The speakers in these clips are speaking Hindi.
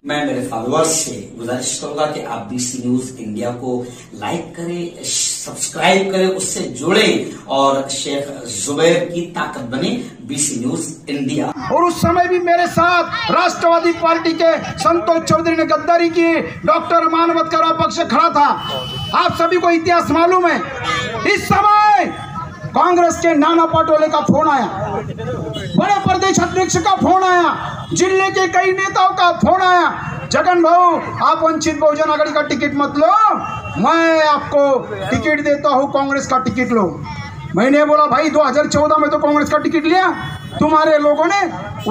मैं मेरे फॉलोअर्स से गुजारिश करूंगा कि आप बीसी न्यूज इंडिया को लाइक करें, सब्सक्राइब करें, उससे जुड़े और शेख जुबैर की ताकत बने बीसी न्यूज इंडिया। और उस समय भी मेरे साथ राष्ट्रवादी पार्टी के संतोष चौधरी ने गद्दारी की, डॉक्टर मानवत का पक्ष खड़ा था। आप सभी को इतिहास मालूम है। इस समय कांग्रेस के नाना पटोले का फोन आया, बड़े प्रदेश अध्यक्ष का फोन आया, जिले के कई नेताओं का फोन आया, जगन भाऊ आप वंचित बहुजन आघाड़ी का टिकट मत लो, मैं आपको टिकट देता हूं, कांग्रेस का टिकट लो। मैंने बोला भाई 2014 में तो कांग्रेस का टिकट लिया, तुम्हारे लोगों ने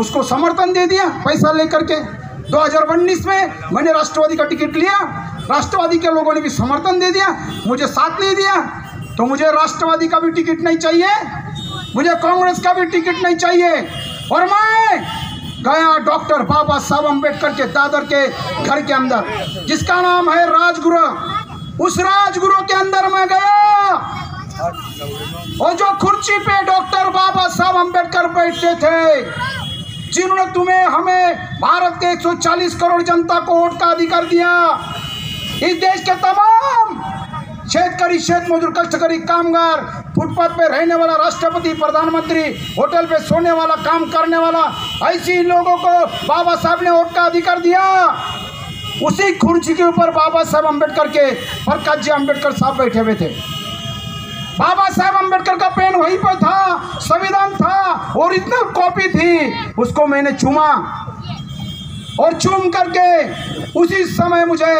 उसको समर्थन दे दिया पैसा लेकर के। 2019 में मैंने राष्ट्रवादी का टिकट लिया, राष्ट्रवादी के लोगों ने भी समर्थन दे दिया, मुझे साथ नहीं दिया। तो मुझे राष्ट्रवादी का भी टिकट नहीं चाहिए, मुझे कांग्रेस का भी टिकट नहीं चाहिए। और मैं गया डॉक्टर बाबा साहब अम्बेडकर के दादर के घर के अंदर, जिसका नाम है राजगृह, उस राजगृह के अंदर मैं गया और जो कुर्सी पे डॉक्टर बाबा साहब अम्बेडकर बैठते थे, जिन्होंने तुम्हें हमें भारत के 140 करोड़ जनता को वोट का अधिकार दिया, इस देश के तमाम शेतकरी, शेत मजदूर, कष्टकरी, कामगार, फुटपाथ पे रहने वाला, राष्ट्रपति, प्रधानमंत्री, होटल पे सोने वाला, काम करने वाला, ऐसी लोगों को बाबा साहब ने वोट का अधिकार दिया। उसी कुर्सी के ऊपर बाबा साहब अम्बेडकर के प्रकाश जी अम्बेडकर साहब बैठे हुए थे। बाबा साहब अम्बेडकर का पेन वहीं पर था, संविधान था, ओरिजिनल कॉपी थी, उसको मैंने चूमा और चूम करके उसी समय मुझे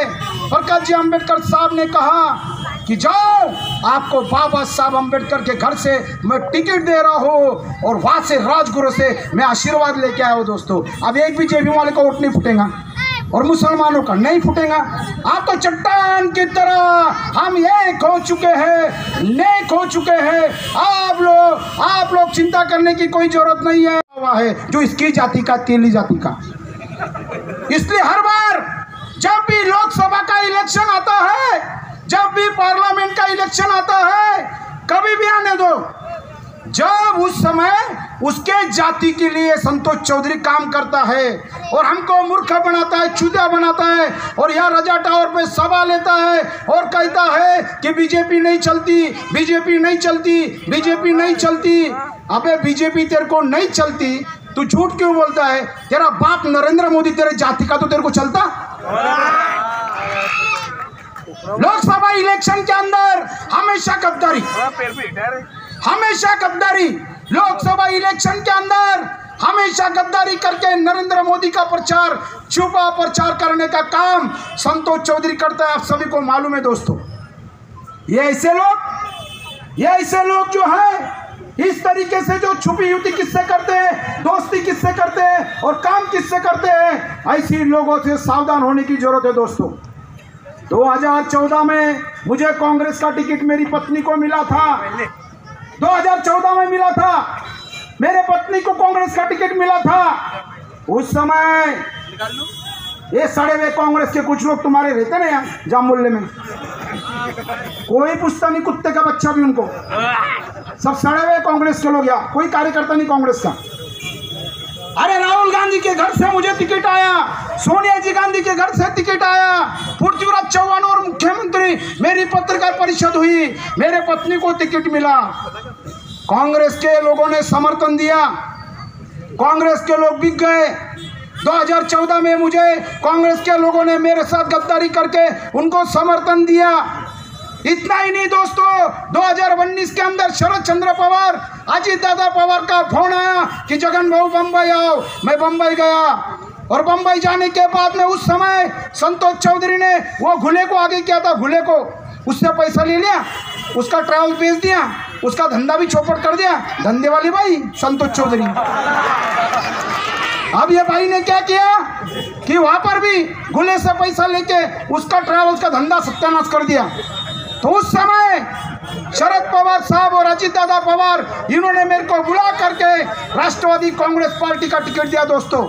प्रकाश जी अम्बेडकर साहब ने कहा कि जाओ, आपको बाबा साहब अम्बेडकर के घर से मैं टिकट दे रहा हूँ, और वहाँ से राजगुरु से मैं आशीर्वाद लेके आया हूँ। दोस्तों, अब एक भी जेबी वाले का वोट नहीं फूटेगा और मुसलमानों का नहीं फूटेगा। आप तो चट्टान की तरह हम एक हो चुके हैं, नेक हो चुके हैं। आप लोग चिंता करने की कोई जरूरत नहीं है जो इसकी जाति का, तेली जाति का। इसलिए हर बार जब भी लोकसभा का इलेक्शन आता है, जब भी पार्लियामेंट का इलेक्शन आता है, कभी भी आने दो, जब उस समय उसके जाति के लिए संतोष चौधरी काम करता है और हमको मूर्ख बनाता है, चूतिया बनाता है, और यहाँ रजा टावर पे सभा लेता है और कहता है कि बीजेपी नहीं चलती, बीजेपी नहीं चलती, बीजेपी नहीं चलती। अबे बीजेपी तेरे को नहीं चलती, तू झूठ क्यों बोलता है? तेरा बाप नरेंद्र मोदी तेरे जाति का तो तेरे को चलता। लोकसभा इलेक्शन के अंदर हमेशा गद्दारी, हमेशा गद्दारी, लोकसभा इलेक्शन के अंदर हमेशा गद्दारी करके नरेंद्र मोदी का प्रचार, छुपा प्रचार करने का काम संतोष चौधरी करता है। आप सभी को मालूम है दोस्तों। ये ऐसे लोग जो है, इस तरीके से जो छुपी युति किससे करते हैं, दोस्ती किससे करते हैं और काम किससे करते हैं, ऐसी लोगों से सावधान होने की जरूरत है दोस्तों। 2014 में मुझे कांग्रेस का टिकट मेरी पत्नी को मिला था, 2014 में मिला था, मेरे पत्नी को कांग्रेस का टिकट मिला था। उस समय ये सड़े हुए कांग्रेस के कुछ लोग तुम्हारे रहते ना यहाँ जाम मोहल्ले में, कोई पूछता नहीं, कुत्ते का बच्चा भी उनको, सब सड़े हुए कांग्रेस के लोग, यहाँ कोई कार्यकर्ता नहीं कांग्रेस का। अरे राहुल गांधी के घर से मुझे टिकट आया, सोनिया जी गांधी के घर से टिकट आया, पृथ्वीराज चौहान और मुख्यमंत्री, मेरी पत्रकार परिषद हुई, मेरे पत्नी को टिकट मिला। कांग्रेस के लोगों ने समर्थन दिया, कांग्रेस के लोग बिक गए। 2014 में मुझे कांग्रेस के लोगों ने मेरे साथ गद्दारी करके उनको समर्थन दिया। इतना ही नहीं दोस्तों, 2019 के अंदर शरद चंद्र पवार, अजीत दादा पवार का फोन आया कि जगन भाऊ बम्बई आओ। मैं बम्बई गया और बम्बई जाने के बाद में उस समय संतोष चौधरी ने वो घुले को आगे किया था, घुले को उससे पैसा ले लिया, उसका ट्रैवल भेज दिया, उसका धंधा भी चौपट कर दिया। धंधे वाले भाई संतोष चौधरी। अब ये भाई ने क्या किया कि वहां पर भी घुले से पैसा लेके उसका ट्रैवल्स का धंधा सत्यानाश कर दिया। तो उस समय शरद पवार साहब और अजीत दादा पवार, इन्होंने मेरे को बुला करके राष्ट्रवादी कांग्रेस पार्टी का टिकट दिया दोस्तों।